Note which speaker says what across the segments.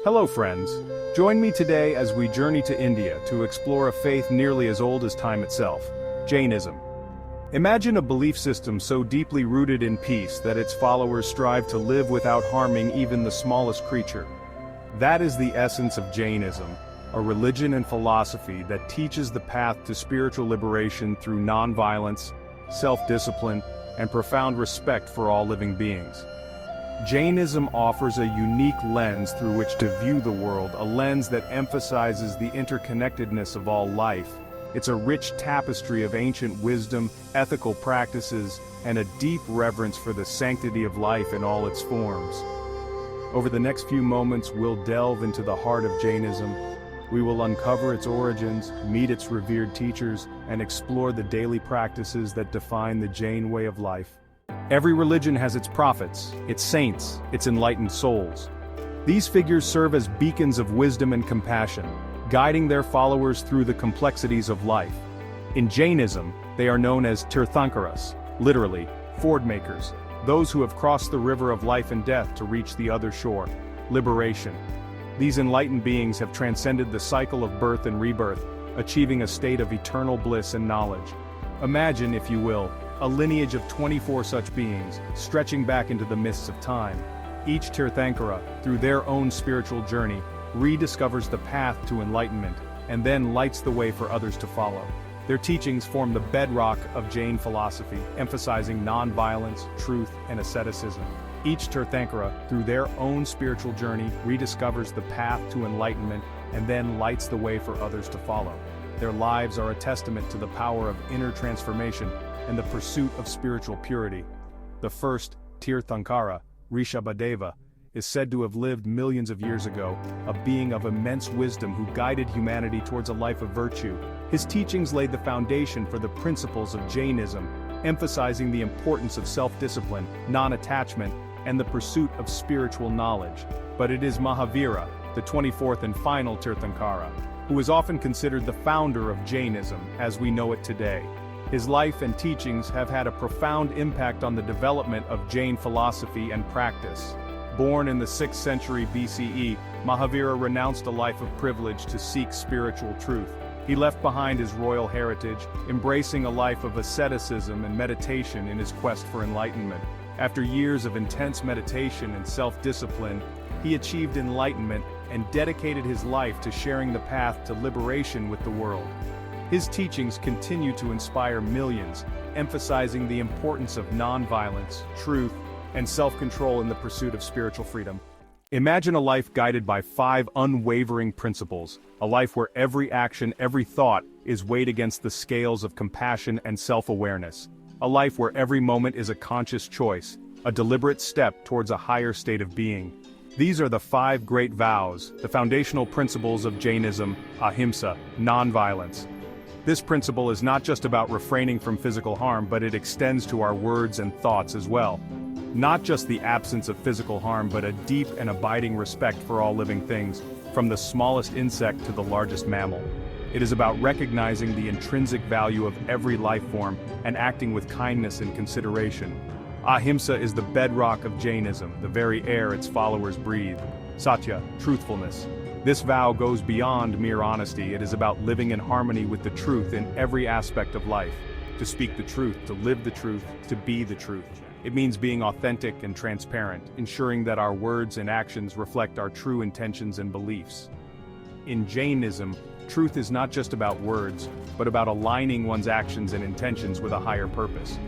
Speaker 1: Hello friends, join me today as we journey to India to explore a faith nearly as old as time itself, Jainism. Imagine a belief system so deeply rooted in peace that its followers strive to live without harming even the smallest creature. That is the essence of Jainism, a religion and philosophy that teaches the path to spiritual liberation through non-violence, self-discipline, and profound respect for all living beings. Jainism offers a unique lens through which to view the world, a lens that emphasizes the interconnectedness of all life. It's a rich tapestry of ancient wisdom, ethical practices, and a deep reverence for the sanctity of life in all its forms. Over the next few moments, we'll delve into the heart of Jainism. We will uncover its origins, meet its revered teachers, and explore the daily practices that define the Jain way of life. Every religion has its prophets, its saints, its enlightened souls. These figures serve as beacons of wisdom and compassion, guiding their followers through the complexities of life. In Jainism, they are known as Tirthankaras, literally, ford makers, those who have crossed the river of life and death to reach the other shore, liberation. These enlightened beings have transcended the cycle of birth and rebirth, achieving a state of eternal bliss and knowledge. Imagine, if you will, a lineage of 24 such beings, stretching back into the mists of time. Each Tirthankara, through their own spiritual journey, rediscovers the path to enlightenment, and then lights the way for others to follow. Their teachings form the bedrock of Jain philosophy, emphasizing non-violence, truth, and asceticism. Each Tirthankara, through their own spiritual journey, rediscovers the path to enlightenment, and then lights the way for others to follow. Their lives are a testament to the power of inner transformation and the pursuit of spiritual purity. The first, Tirthankara, Rishabhadeva, is said to have lived millions of years ago, a being of immense wisdom who guided humanity towards a life of virtue. His teachings laid the foundation for the principles of Jainism, emphasizing the importance of self-discipline, non-attachment, and the pursuit of spiritual knowledge. But it is Mahavira, the 24th and final Tirthankara, who is often considered the founder of Jainism as we know it today. His life and teachings have had a profound impact on the development of Jain philosophy and practice. Born in the 6th century BCE, Mahavira renounced a life of privilege to seek spiritual truth. He left behind his royal heritage, embracing a life of asceticism and meditation in his quest for enlightenment. After years of intense meditation and self-discipline, he achieved enlightenment and dedicated his life to sharing the path to liberation with the world. His teachings continue to inspire millions, emphasizing the importance of non-violence, truth, and self-control in the pursuit of spiritual freedom. Imagine a life guided by 5 unwavering principles, a life where every action, every thought is weighed against the scales of compassion and self-awareness. A life where every moment is a conscious choice, a deliberate step towards a higher state of being. These are the 5 great vows, the foundational principles of Jainism, Ahimsa, non-violence. This principle is not just about refraining from physical harm, but it extends to our words and thoughts as well. Not just the absence of physical harm, but a deep and abiding respect for all living things, from the smallest insect to the largest mammal. It is about recognizing the intrinsic value of every life form and acting with kindness and consideration. Ahimsa is the bedrock of Jainism, the very air its followers breathe. Satya, truthfulness. This vow goes beyond mere honesty. It is about living in harmony with the truth in every aspect of life. To speak the truth, to live the truth, to be the truth. It means being authentic and transparent, ensuring that our words and actions reflect our true intentions and beliefs. In Jainism, truth is not just about words, but about aligning one's actions and intentions with a higher purpose.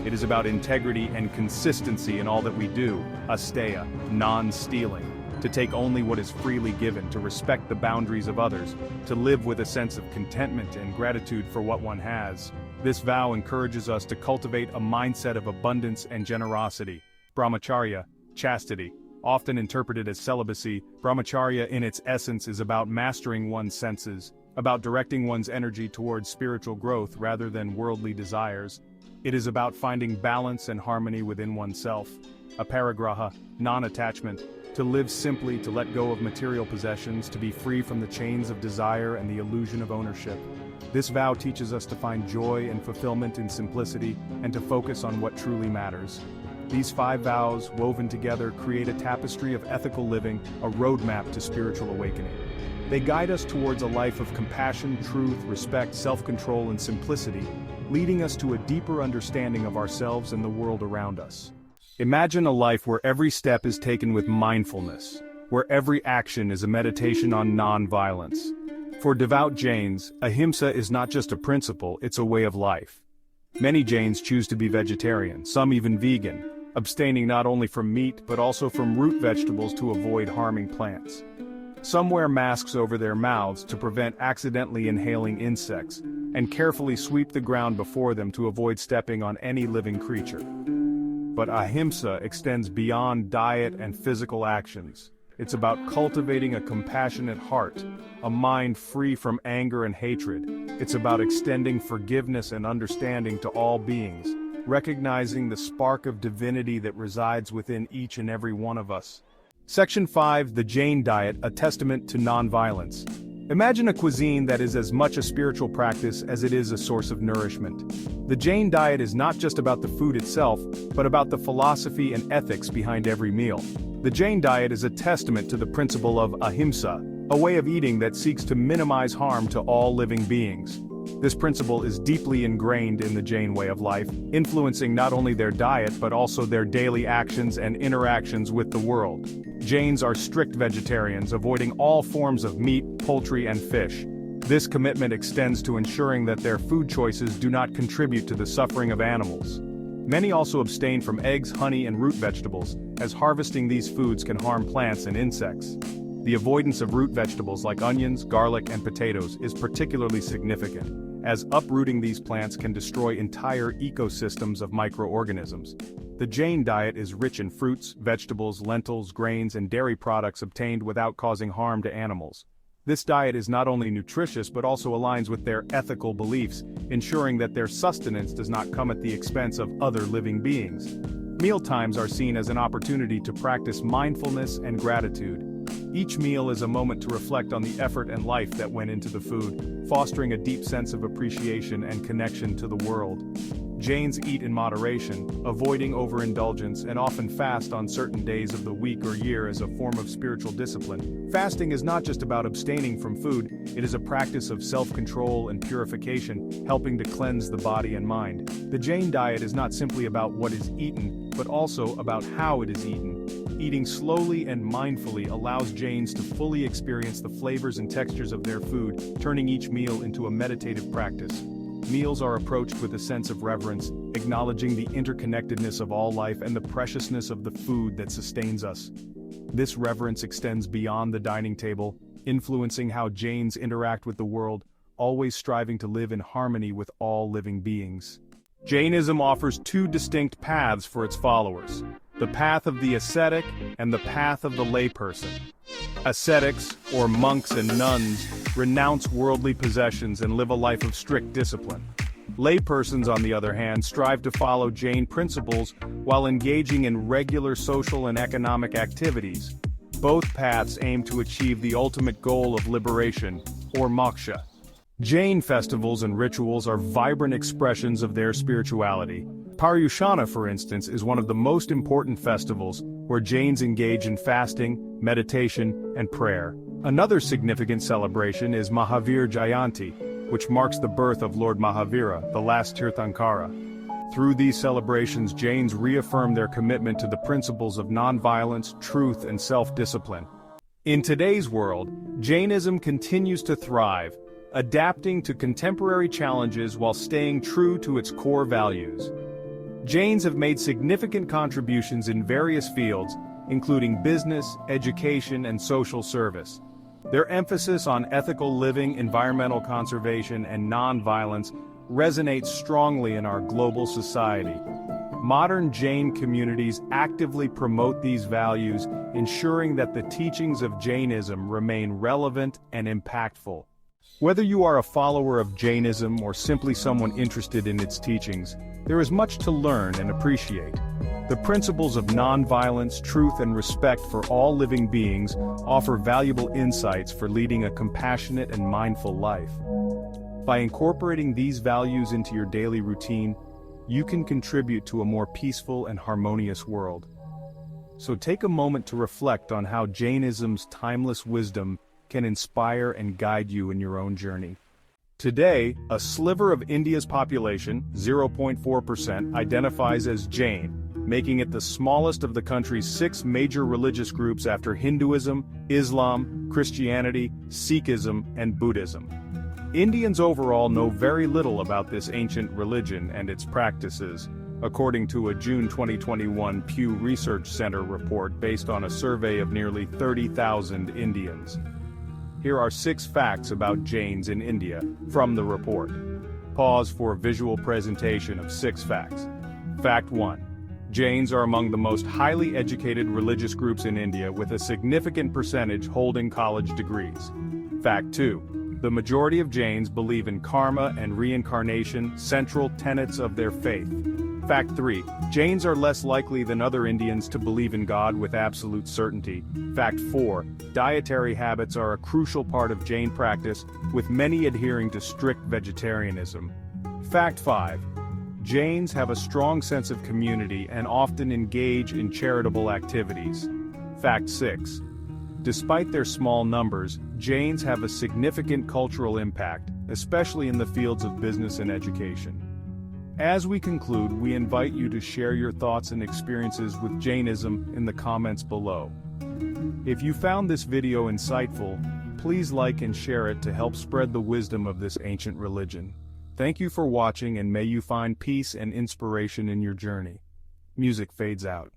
Speaker 1: It is about integrity and consistency in all that we do, asteya, non-stealing. To take only what is freely given, to respect the boundaries of others, to live with a sense of contentment and gratitude for what one has. This vow encourages us to cultivate a mindset of abundance and generosity. Brahmacharya, chastity. Often interpreted as celibacy, brahmacharya in its essence is about mastering one's senses, about directing one's energy towards spiritual growth rather than worldly desires. It is about finding balance and harmony within oneself. Aparigraha, non-attachment. To live simply, to let go of material possessions, to be free from the chains of desire and the illusion of ownership. This vow teaches us to find joy and fulfillment in simplicity, and to focus on what truly matters. These 5 vows, woven together, create a tapestry of ethical living, a roadmap to spiritual awakening. They guide us towards a life of compassion, truth, respect, self-control, and simplicity, leading us to a deeper understanding of ourselves and the world around us. Imagine a life where every step is taken with mindfulness, where every action is a meditation on non-violence. For devout Jains, Ahimsa is not just a principle, it's a way of life. Many Jains choose to be vegetarian, some even vegan, abstaining not only from meat but also from root vegetables to avoid harming plants. Some wear masks over their mouths to prevent accidentally inhaling insects, and carefully sweep the ground before them to avoid stepping on any living creature. But Ahimsa extends beyond diet and physical actions. It's about cultivating a compassionate heart, a mind free from anger and hatred. It's about extending forgiveness and understanding to all beings, recognizing the spark of divinity that resides within each and every one of us. Section 5, the Jain Diet, a testament to nonviolence. Imagine a cuisine that is as much a spiritual practice as it is a source of nourishment. The Jain diet is not just about the food itself, but about the philosophy and ethics behind every meal. The Jain diet is a testament to the principle of Ahimsa, a way of eating that seeks to minimize harm to all living beings. This principle is deeply ingrained in the Jain way of life, influencing not only their diet but also their daily actions and interactions with the world. Jains are strict vegetarians, avoiding all forms of meat, poultry, and fish. This commitment extends to ensuring that their food choices do not contribute to the suffering of animals. Many also abstain from eggs, honey, and root vegetables, as harvesting these foods can harm plants and insects. The avoidance of root vegetables like onions, garlic, and potatoes is particularly significant, as uprooting these plants can destroy entire ecosystems of microorganisms. The Jain diet is rich in fruits, vegetables, lentils, grains, and dairy products obtained without causing harm to animals. This diet is not only nutritious but also aligns with their ethical beliefs, ensuring that their sustenance does not come at the expense of other living beings. Mealtimes are seen as an opportunity to practice mindfulness and gratitude. Each meal is a moment to reflect on the effort and life that went into the food, fostering a deep sense of appreciation and connection to the world. Jains eat in moderation, avoiding overindulgence, and often fast on certain days of the week or year as a form of spiritual discipline. Fasting is not just about abstaining from food, it is a practice of self-control and purification, helping to cleanse the body and mind. The Jain diet is not simply about what is eaten, but also about how it is eaten. Eating slowly and mindfully allows Jains to fully experience the flavors and textures of their food, turning each meal into a meditative practice. Meals are approached with a sense of reverence, acknowledging the interconnectedness of all life and the preciousness of the food that sustains us. This reverence extends beyond the dining table, influencing how Jains interact with the world, always striving to live in harmony with all living beings. Jainism offers 2 distinct paths for its followers: the path of the ascetic and the path of the layperson. Ascetics, or monks and nuns, renounce worldly possessions and live a life of strict discipline. Laypersons, on the other hand, strive to follow Jain principles while engaging in regular social and economic activities. Both paths aim to achieve the ultimate goal of liberation, or moksha. Jain festivals and rituals are vibrant expressions of their spirituality. Paryushana, for instance, is one of the most important festivals, where Jains engage in fasting, meditation, and prayer. Another significant celebration is Mahavira Jayanti, which marks the birth of Lord Mahavira, the last Tirthankara. Through these celebrations, Jains reaffirm their commitment to the principles of nonviolence, truth, and self-discipline. In today's world, Jainism continues to thrive, adapting to contemporary challenges while staying true to its core values. Jains have made significant contributions in various fields, including business, education, and social service. Their emphasis on ethical living, environmental conservation, and nonviolence resonates strongly in our global society. Modern Jain communities actively promote these values, ensuring that the teachings of Jainism remain relevant and impactful. Whether you are a follower of Jainism or simply someone interested in its teachings, there is much to learn and appreciate. The principles of nonviolence, truth, and respect for all living beings offer valuable insights for leading a compassionate and mindful life. By incorporating these values into your daily routine, you can contribute to a more peaceful and harmonious world. So take a moment to reflect on how Jainism's timeless wisdom can inspire and guide you in your own journey. Today, a sliver of India's population, 0.4%, identifies as Jain, making it the smallest of the country's 6 major religious groups after Hinduism, Islam, Christianity, Sikhism, and Buddhism. Indians overall know very little about this ancient religion and its practices, according to a June 2021 Pew Research Center report based on a survey of nearly 30,000 Indians. Here are 6 facts about Jains in India, from the report. Pause for visual presentation of 6 facts. Fact 1. Jains are among the most highly educated religious groups in India, with a significant percentage holding college degrees. Fact 2. The majority of Jains believe in karma and reincarnation, central tenets of their faith. Fact 3. Jains are less likely than other Indians to believe in God with absolute certainty. Fact 4. Dietary habits are a crucial part of Jain practice, with many adhering to strict vegetarianism. Fact 5. Jains have a strong sense of community and often engage in charitable activities. Fact 6. Despite their small numbers, Jains have a significant cultural impact, especially in the fields of business and education. As we conclude, we invite you to share your thoughts and experiences with Jainism in the comments below. If you found this video insightful, please like and share it to help spread the wisdom of this ancient religion. Thank you for watching, and may you find peace and inspiration in your journey. Music fades out.